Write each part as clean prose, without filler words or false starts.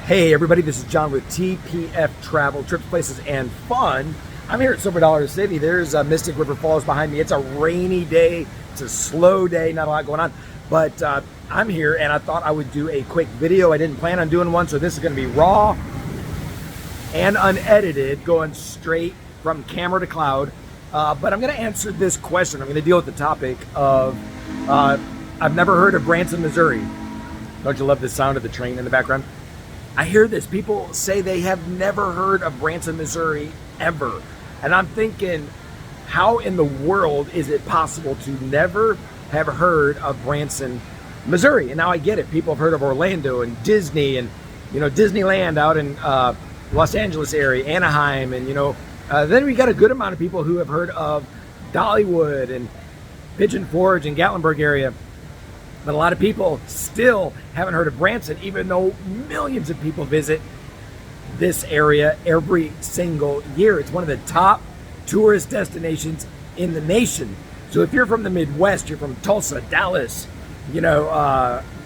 Hey everybody, this is John with TPF Travel, Trips, Places, and Fun. I'm here at Silver Dollar City. There's Mystic River Falls behind me. It's a rainy day. It's a slow day, not a lot going on. But I'm here and I thought I would do a quick video. I didn't plan on doing one, so this is going to be raw and unedited, going straight from camera to cloud. But I'm going to answer this question. I'm going to deal with the topic of I've never heard of Branson, Missouri. Don't you love the sound of the train in the background? I hear this. People say they have never heard of Branson, Missouri, ever. And I'm thinking, how in the world is it possible to never have heard of Branson, Missouri? And now I get it. People have heard of Orlando and Disney and, Disneyland out in Los Angeles area, Anaheim. And, then we got a good amount of people who have heard of Dogwood and Pigeon Forge and Gatlinburg area. But a lot of people still haven't heard of Branson, even though millions of people visit this area every single year. It's one of the top tourist destinations in the nation. So if you're from the Midwest, you're from Tulsa, Dallas,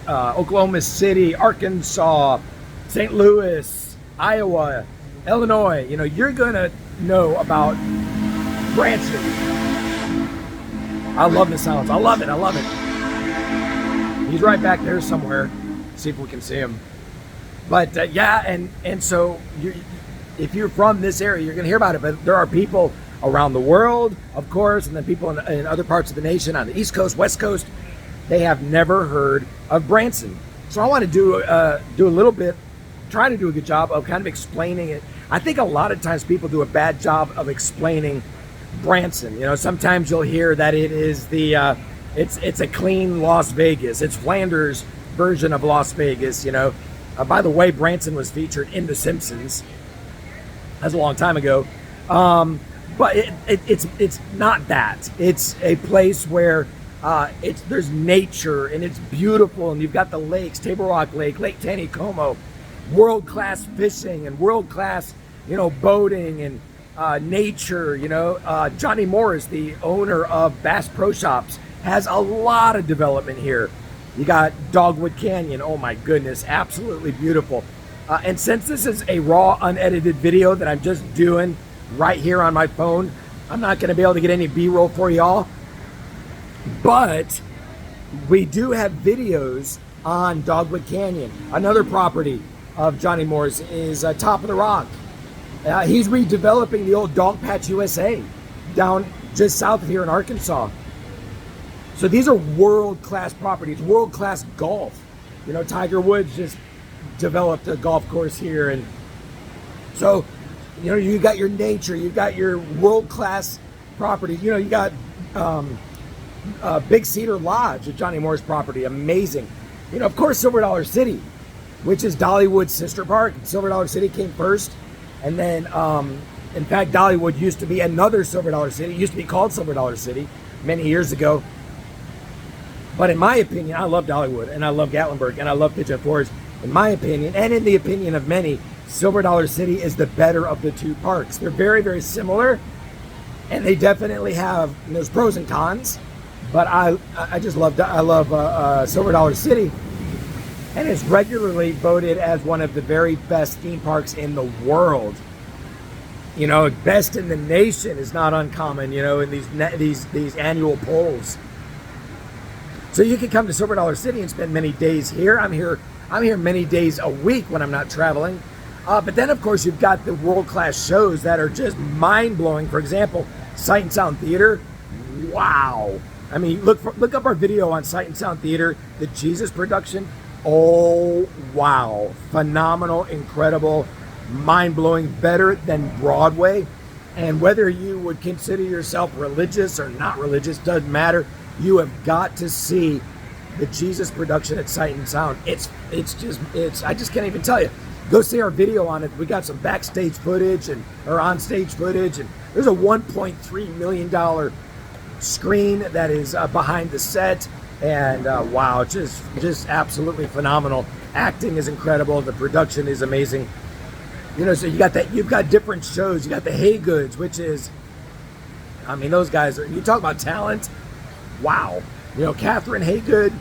Oklahoma City, Arkansas, St. Louis, Iowa, Illinois, you're going to know about Branson. I love the sounds. I love it. He's right back there somewhere. See if we can see him. But and so if you're from this area, you're going to hear about it. But there are people around the world, of course, and then people in other parts of the nation on the East Coast, West Coast. They have never heard of Branson. So I want to do a little bit, try to do a good job of kind of explaining it. I think a lot of times people do a bad job of explaining Branson. Sometimes you'll hear that it is the It's a clean Las Vegas. It's Flanders' version of Las Vegas, By the way, Branson was featured in The Simpsons. That's a long time ago. But it's not that. It's a place where there's nature and it's beautiful, and you've got the lakes, Table Rock Lake, Lake Taneycomo, world-class fishing and world-class, boating and nature, Johnny Morris, the owner of Bass Pro Shops, has a lot of development here. You got Dogwood Canyon. Oh my goodness, absolutely beautiful. And since this is a raw, unedited video that I'm just doing right here on my phone, I'm not going to be able to get any B-roll for y'all. But we do have videos on Dogwood Canyon. Another property of Johnny Moore's is Top of the Rock. He's redeveloping the old Dog Patch USA down just south of here in Arkansas. So these are world-class properties, world-class golf. Tiger Woods just developed a golf course here. And so, you got your nature, you got your world-class properties. You got Big Cedar Lodge at Johnny Moore's property, amazing. Of course, Silver Dollar City, which is Dollywood's sister park. Silver Dollar City came first. And then, in fact, Dollywood used to be another Silver Dollar City. It used to be called Silver Dollar City many years ago. But in my opinion, I love Dollywood, and I love Gatlinburg, and I love Pigeon Forge. In my opinion, and in the opinion of many, Silver Dollar City is the better of the two parks. They're very, very similar, and they definitely have, there's pros and cons, but I love Silver Dollar City, and it's regularly voted as one of the very best theme parks in the world. Best in the nation is not uncommon, in these annual polls. So you can come to Silver Dollar City and spend many days here. I'm here many days a week when I'm not traveling. But then, of course, you've got the world-class shows that are just mind-blowing. For example, Sight and Sound Theater. Wow. I mean, look up our video on Sight and Sound Theater, the Jesus production. Oh, wow. Phenomenal, incredible, mind-blowing, better than Broadway. And whether you would consider yourself religious or not religious, doesn't matter. You have got to see the Jesus production at Sight and Sound. I just can't even tell you. Go see our video on it. We got some backstage footage or on-stage footage, and there's a $1.3 million screen that is behind the set, and wow, just absolutely phenomenal. Acting is incredible. The production is amazing. So you've got different shows. You got the Haygoods, which is, those guys you talk about talent. Wow. Catherine Haygood,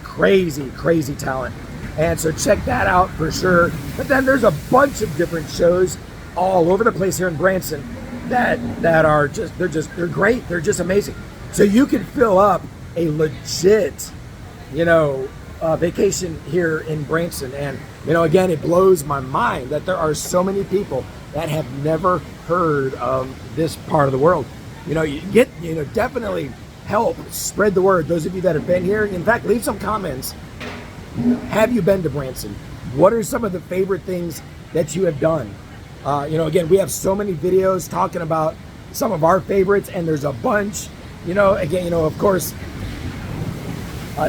crazy talent. And so check that out for sure. But then there's a bunch of different shows all over the place here in Branson that are they're great. They're just amazing. So you can fill up a legit, vacation here in Branson. And, again, it blows my mind that there are so many people that have never heard of this part of the world. Definitely help spread the word. Those of you that have been here, in fact, leave some comments. Have you been to Branson? What are some of the favorite things that you have done? Again, we have so many videos talking about some of our favorites, and there's a bunch. Of course,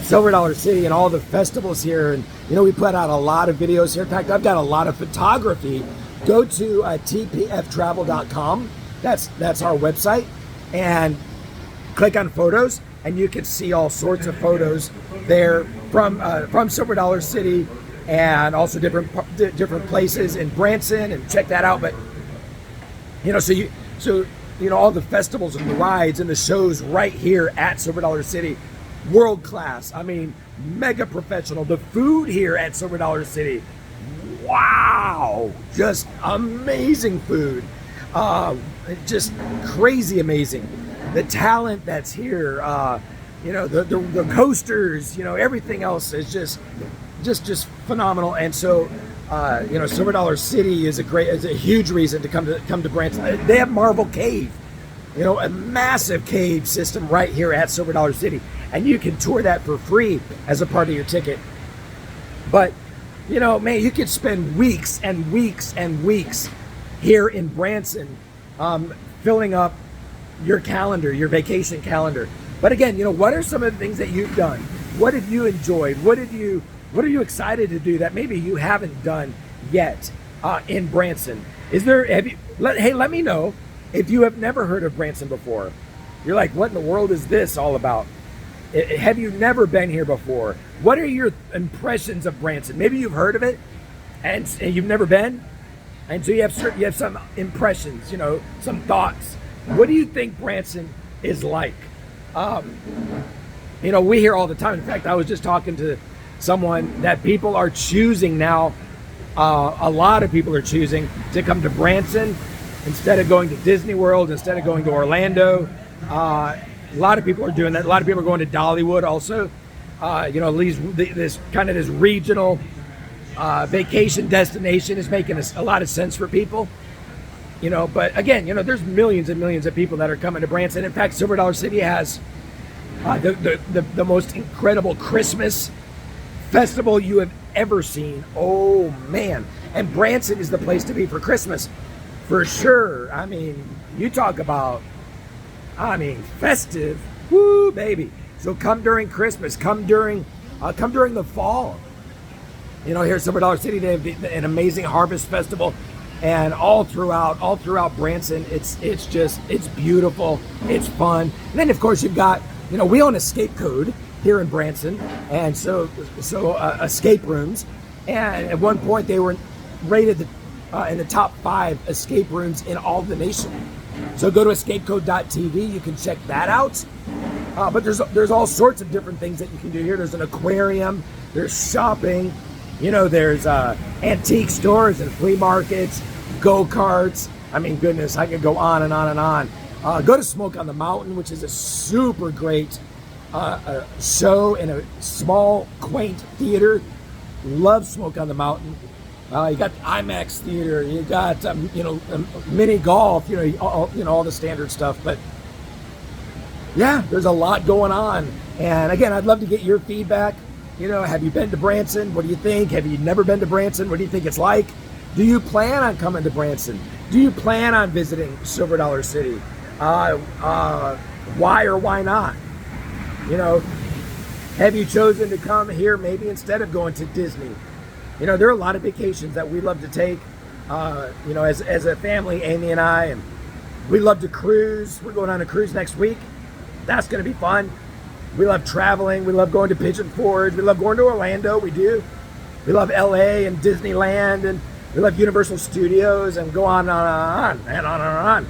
Silver Dollar City and all the festivals here, and we put out a lot of videos here. In fact, I've got a lot of photography. Go to tpftravel.com. That's our website, and click on photos, and you can see all sorts of photos there from Silver Dollar City, and also different places in Branson, and check that out. But all the festivals and the rides and the shows right here at Silver Dollar City, world class. I mean, mega professional. The food here at Silver Dollar City, wow, just amazing food. Just crazy amazing. The talent that's here, the coasters, everything else is just phenomenal. And so, Silver Dollar City is a huge reason to come to Branson. They have Marvel Cave, a massive cave system right here at Silver Dollar City, and you can tour that for free as a part of your ticket. But man, you could spend weeks and weeks and weeks here in Branson, filling up your calendar, your vacation calendar. But again, what are some of the things that you've done? What have you enjoyed? What are you excited to do that maybe you haven't done yet in Branson? Let me know if you have never heard of Branson before. You're like, what in the world is this all about? Have you never been here before? What are your impressions of Branson? Maybe you've heard of it and you've never been, and so you have some impressions, some thoughts. What do you think Branson is like? We hear all the time. In fact, I was just talking to someone that people are choosing now. A lot of people are choosing to come to Branson instead of going to Disney World, instead of going to Orlando. A lot of people are doing that. A lot of people are going to Dollywood also. This regional vacation destination is making a lot of sense for people. But again, there's millions and millions of people that are coming to Branson. In fact, Silver Dollar City has the most incredible Christmas festival you have ever seen. Oh man. And Branson is the place to be for Christmas, for sure. I mean, you talk about, festive, woo baby. So come during Christmas, come during the fall. Here at Silver Dollar City, they have an amazing harvest festival, and all throughout Branson, it's beautiful, it's fun. And then of course you've got, we own Escape Code here in Branson, and so escape rooms, and at one point they were rated in the top 5 escape rooms in all the nation. So go to escapecode.tv, you can check that out. But there's all sorts of different things that you can do here. There's an aquarium, there's shopping, there's antique stores and flea markets, go-karts. I mean, goodness, I could go on and on and on. Go to Smoke on the Mountain, which is a super great show in a small, quaint theater. Love Smoke on the Mountain. You got the IMAX theater. You got mini golf. All the standard stuff. But yeah, there's a lot going on. And again, I'd love to get your feedback. Have you been to Branson? What do you think? Have you never been to Branson? What do you think it's like? Do you plan on coming to Branson? Do you plan on visiting Silver Dollar City? Why or why not? Have you chosen to come here maybe instead of going to Disney? There are a lot of vacations that we love to take, as a family, Amy and I, and we love to cruise. We're going on a cruise next week. That's going to be fun. We love traveling. We love going to Pigeon Forge. We love going to Orlando. We do. We love LA and Disneyland, and we love Universal Studios, and go on and on and on and on,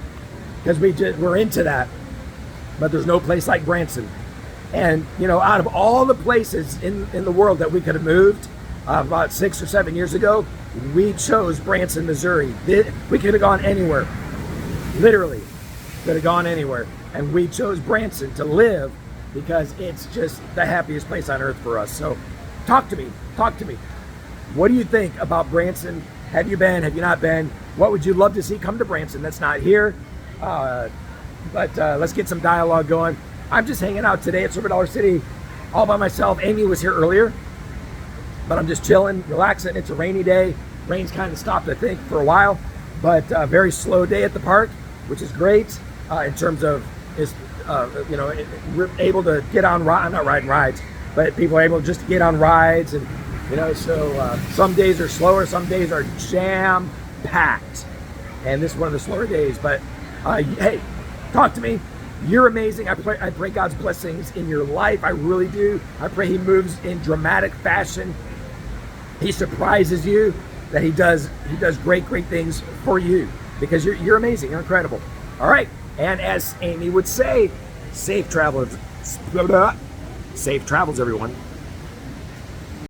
because we're into that. But there's no place like Branson. And out of all the places in the world that we could have moved, about 6 or 7 years ago, we chose Branson, Missouri. We could have gone anywhere, literally could have gone anywhere, and we chose Branson to live because it's just the happiest place on earth for us. So talk to me. What do you think about Branson? Have you been? Have you not been? What would you love to see come to Branson that's not here? But let's get some dialogue going. I'm just hanging out today at Silver Dollar City all by myself. Amy was here earlier, but I'm just chilling, relaxing. It's a rainy day. Rain's kind of stopped, I think, for a while, but a very slow day at the park, which is great in terms of we're able to get on not riding rides, but people are able just to get on rides, and so some days are slower, some days are jam packed, and this is one of the slower days. But hey, talk to me. You're amazing. I pray God's blessings in your life. I really do. I pray He moves in dramatic fashion. He surprises you, that He does great things for you, because you're amazing. You're incredible. All right. And as Amy would say, safe travels. Safe travels, everyone.